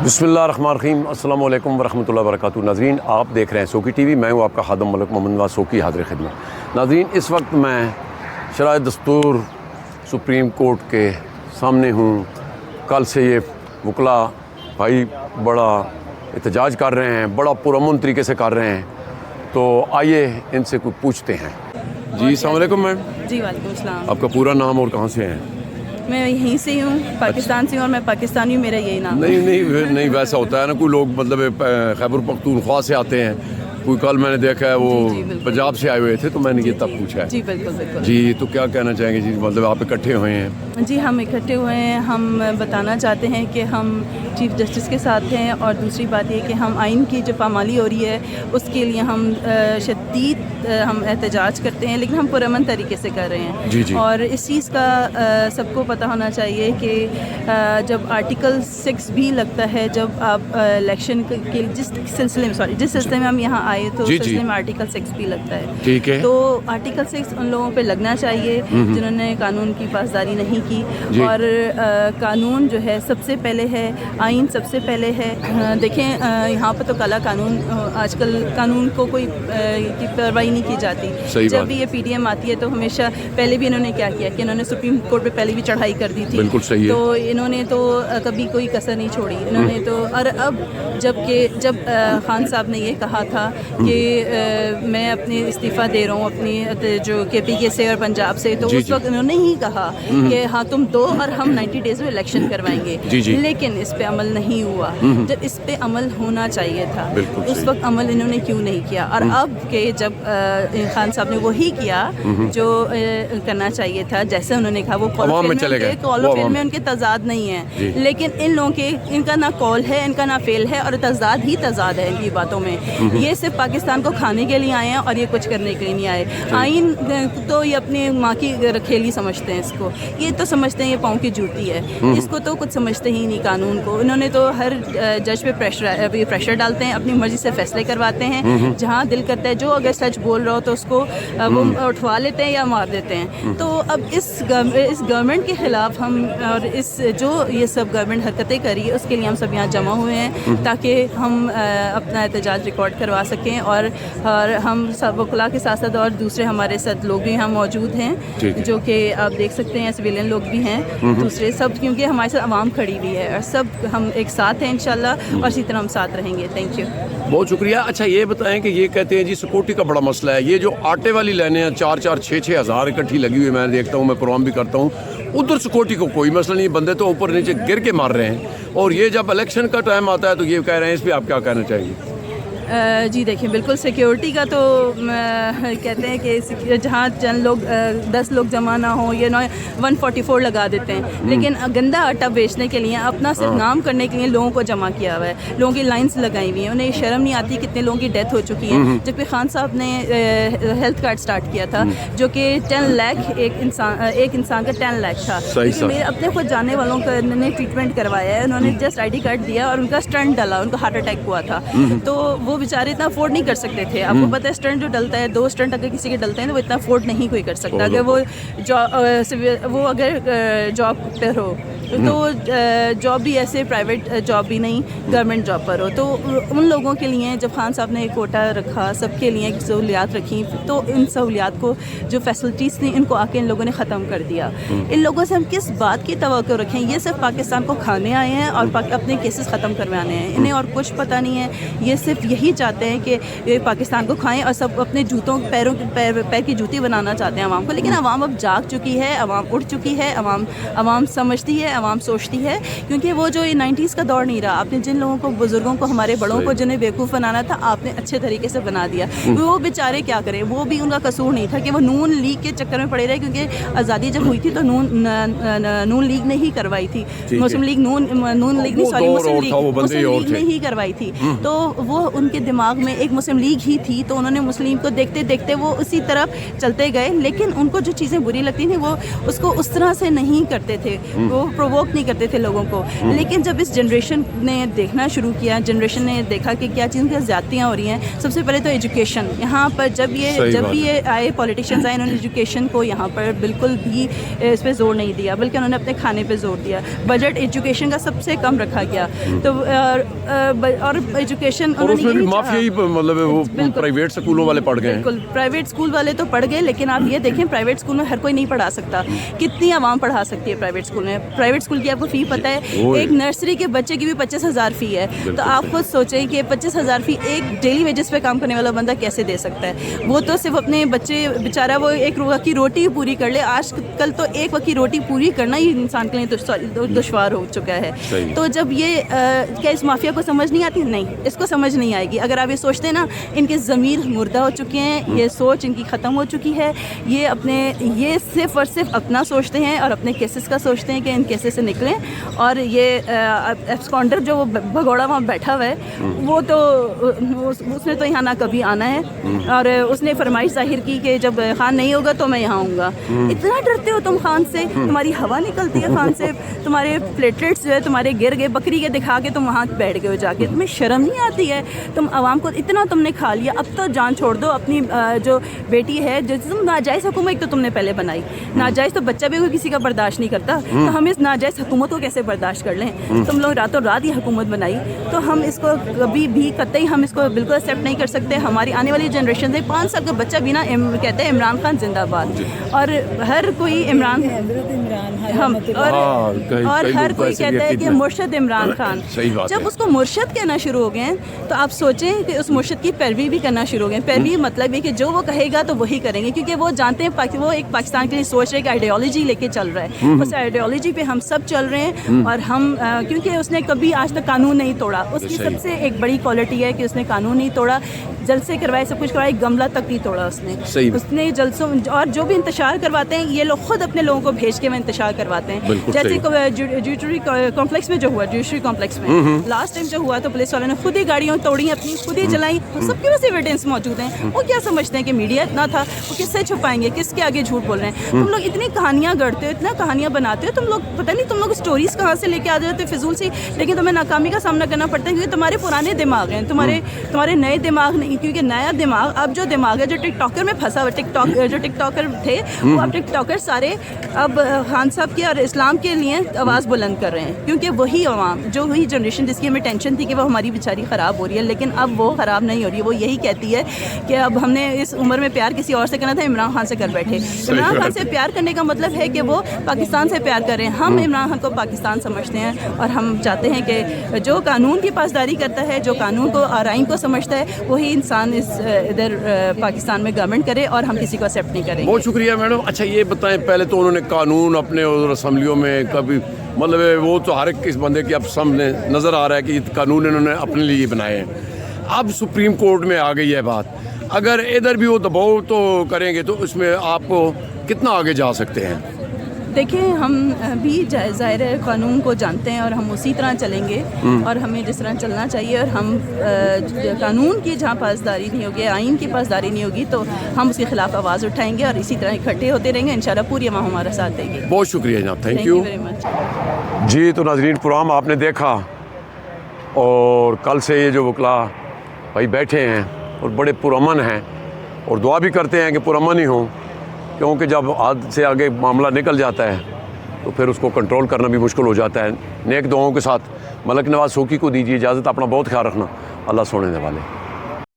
بسم اللہ الرحمن الرحیم، السلام علیکم ورحمۃ اللہ وبرکاتہ۔ ناظرین، آپ دیکھ رہے ہیں سوکی ٹی وی، میں ہوں آپ کا خادم ملک محمد نواز سوکی، حاضر خدمت۔ ناظرین، اس وقت میں شرائع دستور سپریم کورٹ کے سامنے ہوں۔ کل سے یہ وکلا بھائی بڑا احتجاج کر رہے ہیں، بڑا پرامن طریقے سے کر رہے ہیں، تو آئیے ان سے کوئی پوچھتے ہیں۔ جی السلام علیکم میم۔ جی وعلیکم السلام۔ آپ کا پورا نام اور کہاں سے ہیں؟ میں یہیں سے ہوں، پاکستان سے ہوں، اور میں پاکستانی ہوں، میرا یہی نام ہے۔ نہیں ویسا ہوتا ہے نا، کوئی لوگ مطلب خیبر پختونخوا سے آتے ہیں، کوئی کل میں نے دیکھا ہے وہ پنجاب سے آئے ہوئے تھے، تو میں نے یہ تب پوچھا ہے۔ جی بالکل۔ جی تو کیا کہنا چاہیں گے؟ جی مطلب آپ اکٹھے ہوئے ہیں؟ جی ہم اکٹھے ہوئے ہیں، ہم بتانا چاہتے ہیں کہ ہم چیف جسٹس کے ساتھ ہیں، اور دوسری بات یہ کہ ہم آئین کی جو پامالی ہو رہی ہے اس کے لیے ہم شدید احتجاج کرتے ہیں، لیکن ہم پرامن طریقے سے کر رہے ہیں۔ جی اور اس چیز کا سب کو پتہ ہونا چاہیے کہ جب آرٹیکل 6 بھی لگتا ہے، جب آپ الیکشن کے جس سلسلے میں ہم یہاں آئے تو سلسلے میں آرٹیکل 6 بھی لگتا ہے۔ ٹھیک ہے، تو آرٹیکل 6 ان لوگوں پہ لگنا چاہیے جنہوں نے قانون کی پاسداری نہیں کی، اور قانون جو ہے سب سے پہلے ہے، آئین سب سے پہلے ہے۔ دیکھیں یہاں پہ تو کالا قانون، آج کل قانون کو کوئی پرواہی نہیں کی جاتی۔ جب بھی یہ پی ڈی ایم آتی ہے تو ہمیشہ پہلے بھی انہوں نے کیا کیا کہ انہوں نے سپریم کورٹ پہ پہلے بھی چڑھائی کر دی تھی۔ بالکل صحیح ہے۔ تو انہوں نے تو کبھی کوئی کسر نہیں چھوڑی انہوں نے تو۔ اور اب جب خان صاحب نے یہ کہا تھا کہ میں اپنے استعفیٰ دے رہا ہوں اپنی جو کے پی کے سے اور پنجاب سے، تو اس وقت انہوں نے ہی کہا کہ ہاں تم دو اور ہم 90 ڈیز میں الیکشن کروائیں گے، لیکن اس پہ عمل نہیں ہوا جب اس پہ عمل ہونا چاہیے تھا۔ اس وقت عمل انہوں نے کیوں نہیں کیا؟ اور اب کہ جب خان صاحب نے وہی کیا جو کرنا چاہیے تھا، جیسے انہوں نے کہا، وہ کال آف فیل میں ان کے تضاد نہیں ہے، لیکن ان لوگوں کے ان کا نہ کال ہے، ان کا نہ فیل ہے، اور تضاد ہی تضاد ہے ان کی باتوں میں۔ یہ صرف پاکستان کو کھانے کے لیے آئے ہیں اور یہ کچھ کرنے کے لیے نہیں آئے۔ آئین تو یہ اپنی ماں کی کھیلی سمجھتے ہیں اس کو، یہ تو سمجھتے ہیں یہ پاؤں کی جوتی ہے، اس کو تو کچھ سمجھتے ہی نہیں قانون کو۔ انہوں نے تو ہر جج پہ پریشر ڈالتے ہیں، اپنی مرضی سے فیصلے کرواتے ہیں، جہاں دل کرتا ہے جو اگر سچ بول رہا ہو تو اس کو وہ اٹھوا لیتے ہیں یا مار دیتے ہیں۔ تو اب اس گورنمنٹ کے خلاف ہم، اور اس جو یہ سب گورنمنٹ حرکتیں کری ہے اس کے لیے ہم سب یہاں جمع ہوئے ہیں، تاکہ ہم اپنا احتجاج ریکارڈ کروا سکیں، اور ہم سب وکلا کے ساتھ ساتھ اور دوسرے ہمارے ساتھ لوگ بھی یہاں موجود ہیں، جو کہ آپ دیکھ سکتے ہیں سویلین لوگ بھی ہیں دوسرے سب، کیونکہ ہمارے ساتھ عوام کھڑی ہوئی ہے، اور سب ہم ایک ساتھ ہیں انشاءاللہ، اور اسی طرح ہم ساتھ رہیں گے۔ تھینک یو، بہت شکریہ۔ اچھا یہ بتائیں کہ یہ کہتے ہیں جی سیکورٹی کا بڑا مسئلہ ہے، یہ جو آٹے والی لائنیں ہیں 4-6 ہزار اکٹھی لگی ہوئی، میں دیکھتا ہوں، میں پروگرام بھی کرتا ہوں، ادھر سیکورٹی کو کوئی مسئلہ نہیں، بندے تو اوپر نیچے گر کے مار رہے ہیں، اور یہ جب الیکشن کا ٹائم آتا ہے تو یہ کہہ رہے ہیں، اس پہ آپ کیا کہنا چاہیں گے؟ جی دیکھیں، بالکل سیکیورٹی کا تو کہتے ہیں کہ جہاں چند لوگ 10 لوگ جمع نہ ہوں، یہ 144 لگا دیتے ہیں، لیکن گندا آٹا بیچنے کے لیے، اپنا صرف نام کرنے کے لیے لوگوں کو جمع کیا ہوا ہے، لوگوں کی لائنز لگائی ہوئی ہیں، انہیں شرم نہیں آتی کتنے لوگوں کی ڈیتھ ہو چکی ہے۔ جبکہ خان صاحب نے ہیلتھ کارڈ سٹارٹ کیا تھا جو کہ 10 لاکھ ایک انسان کا 10 لاکھ تھا، میرے اپنے خود جانے والوں کا نے ٹریٹمنٹ کروایا ہے، انہوں نے جسٹ آئی ڈی کارڈ دیا اور ان کا اسٹنٹ ڈلا، ان کو ہارٹ اٹیک ہوا تھا، تو وہ بیچارے اتنا افورڈ نہیں کر سکتے تھے۔ آپ کو پتہ ہے اسٹنٹ جو ڈلتا ہے، 2 اسٹنٹ اگر کسی کے ڈلتے ہیں تو وہ اتنا افورڈ نہیں کوئی کر سکتا، اگر وہ اگر جاب پر ہو تو جاب بھی ایسے پرائیویٹ جاب بھی نہیں، گورنمنٹ جاب پر ہو، تو ان لوگوں کے لیے جب خان صاحب نے ایک کوٹا رکھا، سب کے لیے سہولیات رکھی، تو ان سہولیات کو جو فیسلٹیز تھیں ان کو آ کے ان لوگوں نے ختم کر دیا۔ ان لوگوں سے ہم کس بات کی توقع رکھیں؟ یہ صرف پاکستان کو کھانے آئے ہیں اور اپنے کیسز ختم کروانے ہیں، انہیں اور کچھ پتہ نہیں ہے، یہ صرف یہی چاہتے ہیں کہ پاکستان کو کھائیں اور سب اپنے جوتوں پیر کی جوتی بنانا چاہتے ہیں عوام کو، لیکن عوام اب جاگ چکی ہے، عوام اٹھ چکی ہے، عوام سمجھتی ہے، عوام سوچتی ہے، کیونکہ وہ جو یہ 90s کا دور نہیں رہا۔ آپ نے جن لوگوں کو، بزرگوں کو، ہمارے بڑوں کو جنہیں بیوقوف بنانا تھا، آپ نے اچھے طریقے سے بنا دیا۔ وہ بیچارے کیا کریں، وہ بھی ان کا قصور نہیں تھا کہ وہ نون لیگ کے چکر میں پڑے رہے، کیونکہ آزادی جب ہوئی تھی تو نون لیگ نے ہی کروائی تھی، مسلم لیگ نے ہی کروائی تھی، تو وہ ان کے دماغ میں ایک مسلم لیگ ہی تھی، تو انہوں نے مسلم کو دیکھتے دیکھتے وہ اسی طرف چلتے گئے، لیکن ان کو جو چیزیں بری لگتی تھیں وہ اس کو اس طرح سے نہیں کرتے تھے، وہ پرووک نہیں کرتے تھے لوگوں کو. لیکن جب اس جنریشن نے دیکھنا شروع کیا، جنریشن نے دیکھا کہ کیا چیزوں کی زیادتیاں ہو رہی ہیں. سب سے پہلے تو ایجوکیشن. یہاں پر جب بھی یہ آئے پولیٹیشینز آئے، انہوں نے ایجوکیشن کو یہاں پر بالکل بھی اس پہ زور نہیں دیا، بلکہ انہوں نے اپنے کھانے پہ زور دیا. بجٹ ایجوکیشن کا سب سے کم رکھا گیا. تو اور ایجوکیشن اور اس میں بھی مافیائی مطلب وہ پرائیویٹ اسکولوں والے پڑھ گئے ہیں. بالکل پرائیویٹ اسکول والے تو پڑھ گئے، لیکن آپ یہ دیکھیں پرائیویٹ اسکول میں ہر کوئی نہیں پڑھا سکتا. کتنی عوام پڑھا سکتی ہے پرائیویٹ اسکول میں؟ پرائیویٹ اسکول کی آپ کو فی پتہ ہے، ایک نرسری کے بچے کی بھی 25,000 فی ہے. تو آپ خود سوچیں کہ 25,000 فی ایک ڈیلی ویجز پہ کام کرنے والا بندہ کیسے دے سکتا ہے؟ وہ تو صرف اپنے بچے بیچارہ وہ ایک وقت کی روٹی پوری کر لے. آج کل تو ایک وقت کی روٹی پوری کرنا ہی انسان کے لیے دشوار ہو چکا ہے. تو جب یہ کیا اس مافیا کو سمجھ نہیں آتی؟ نہیں، اس کو سمجھ نہیں آئے گی. اگر آپ یہ سوچتے ہیں نا، ان کے ضمیر مردہ ہو چکے ہیں، یہ سوچ ان کی ختم ہو چکی ہے. یہ صرف اور صرف اپنا سوچتے ہیں اور اپنے کیسز کا سوچتے ہیں کہ ان کیسز سے نکلیں. اور یہ ایبسکانڈر جو وہ بھگوڑا وہاں بیٹھا ہوا ہے، وہ تو اس نے تو یہاں نہ کبھی آنا ہے. اور اس نے فرمائش ظاہر کی کہ جب خان نہیں ہوگا تو میں یہاں آؤں گا. اتنا ڈرتے ہو تم خان سے، تمہاری ہوا نکلتی ہے خان سے، تمہارے پلیٹلیٹس جو ہے تمہارے گر گئے، بکری کے دکھا کے تم وہاں بیٹھ گئے ہو جا کے. تمہیں شرم نہیں آتی ہے؟ تم عوام کو اتنا تم نے کھا لیا، اب تو جان چھوڑ دو. اپنی جو بیٹی ہے، جو تم ناجائز حکومت تو تم نے پہلے بنائی، ناجائز تو بچہ بھی کوئی کسی کا برداشت نہیں کرتا، تو ہم اس ناجائز حکومت کو کیسے برداشت کر لیں؟ تم لوگ راتوں رات یہ حکومت بنائی، تو ہم اس کو کبھی بھی قطعی ہم اس کو بالکل ایکسیپٹ نہیں کر سکتے. ہماری آنے والی جنریشن سے 5 سال کا بچہ بھی نا کہتے ہیں عمران خان زندہ باد، اور ہر کوئی عمران اور ہر کوئی کہتا ہے کہ مرشد عمران خان. جب اس کو مرشد کہنا شروع ہو گئے ہیں تو آپ سوچیں کہ اس مرشد کی پیروی بھی کرنا شروع ہو گئے. پیروی مطلب یہ کہ جو وہ کہے گا تو وہی کریں گے، کیونکہ وہ جانتے ہیں وہ ایک پاکستان کے لیے سوچ رہے کہ آئیڈیالوجی لے کے چل رہا ہے. اس آئیڈیالوجی پہ ہم سب چل رہے ہیں. اور ہم کیونکہ اس نے کبھی آج تک قانون نہیں توڑا. اس کی سب سے ایک بڑی کوالٹی ہے کہ اس نے قانون نہیں توڑا، جلسے کروائے، سب کچھ کروائے، گملہ تک نہیں توڑا اس نے. اس نے جلسوں اور جو بھی انتشار کرواتے ہیں یہ لوگ خود اپنے لوگوں کو بھیج کے وہ انتشار کرواتے ہیں. جیسے جوڈیشری کمپلیکس میں جو ہوا، جوڈیشری کمپلیکس میں لاسٹ ٹائم جو ہوا تو پولیس والوں نے خود ہی گاڑیاں توڑی، اپنی خود ہی جلائیں. سب کے پاس ایویڈنس موجود ہیں. وہ کیا سمجھتے ہیں کہ میڈیا اتنا تھا، وہ کس سے چھپائیں گے، کس کے آگے جھوٹ بول رہے ہیں؟ تم لوگ اتنی کہانیاں گڑھتے ہو، اتنا کہانیاں بناتے ہو، تم لوگ پتہ نہیں تم لوگ اسٹوریز کہاں سے لے کے آ جاتے ہو فضول سی. لیکن تمہیں ناکامی کا سامنا کرنا پڑتا ہے کیونکہ تمہارے پرانے دماغ ہیں، تمہارے نئے دماغ نہیں. کیونکہ نیا دماغ اب جو دماغ ہے جو ٹک ٹاکر میں پھنسا ہوا، جو ٹک ٹاکر تھے وہ اب ٹک ٹاکر سارے اب خان صاحب کے اور اسلام کے لیے آواز بلند کر رہے ہیں. کیونکہ وہی عوام، جو وہی جنریشن جس کی ہمیں ٹینشن تھی کہ وہ ہماری بیچاری خراب ہو رہی ہے، لیکن اب وہ خراب نہیں ہو رہی ہے. وہ یہی کہتی ہے کہ اب ہم نے اس عمر میں پیار کسی اور سے کرنا تھا، عمران خان سے کر بیٹھے. عمران خان سے پیار کرنے کا مطلب ہے کہ وہ پاکستان سے پیار کر رہے ہیں. ہم عمران خان کو پاکستان سمجھتے ہیں اور ہم چاہتے ہیں کہ جو قانون کی پاسداری کرتا ہے، جو قانون کو اور آئین کو سمجھتا ہے، وہی انسان اس ادھر پاکستان میں گورنمنٹ کرے، اور ہم کسی کو ایکسیپٹ نہیں کریں گے. بہت شکریہ میڈم. اچھا یہ بتائیں، پہلے تو انہوں نے قانون اپنے اسمبلیوں میں کبھی مطلب وہ تو ہر ایک کس بندے کی اب سامنے نظر آ رہا ہے کہ یہ قانون انہوں نے اپنے لیے بنائے ہیں. اب سپریم کورٹ میں آ گئی ہے بات. اگر ادھر بھی وہ دباؤ تو کریں گے تو اس میں آپ کو کتنا آگے جا سکتے ہیں؟ دیکھیں، ہم بھی ظاہر ہے قانون کو جانتے ہیں اور ہم اسی طرح چلیں گے، اور ہمیں جس طرح چلنا چاہیے. اور ہم قانون کی جہاں پاسداری نہیں ہوگی، آئین کی پاسداری نہیں ہوگی، تو ہم اس کے خلاف آواز اٹھائیں گے اور اسی طرح اکٹھے ہوتے رہیں گے. انشاءاللہ پوری عوام ہمارا ساتھ دے گی. بہت شکریہ جناب، تھینک یو ویری مچ. جی تو ناظرین، پروگرام آپ نے دیکھا، اور کل سے یہ جو وکلا بھائی بیٹھے ہیں اور بڑے پرامن ہیں، اور دعا بھی کرتے ہیں کہ پرامن ہی ہوں، کیونکہ جب حد سے آگے معاملہ نکل جاتا ہے تو پھر اس کو کنٹرول کرنا بھی مشکل ہو جاتا ہے. نیک دعاؤں کے ساتھ ملک نواز سوکی کو دیجیے اجازت. اپنا بہت خیال رکھنا. اللہ سونے دے والے.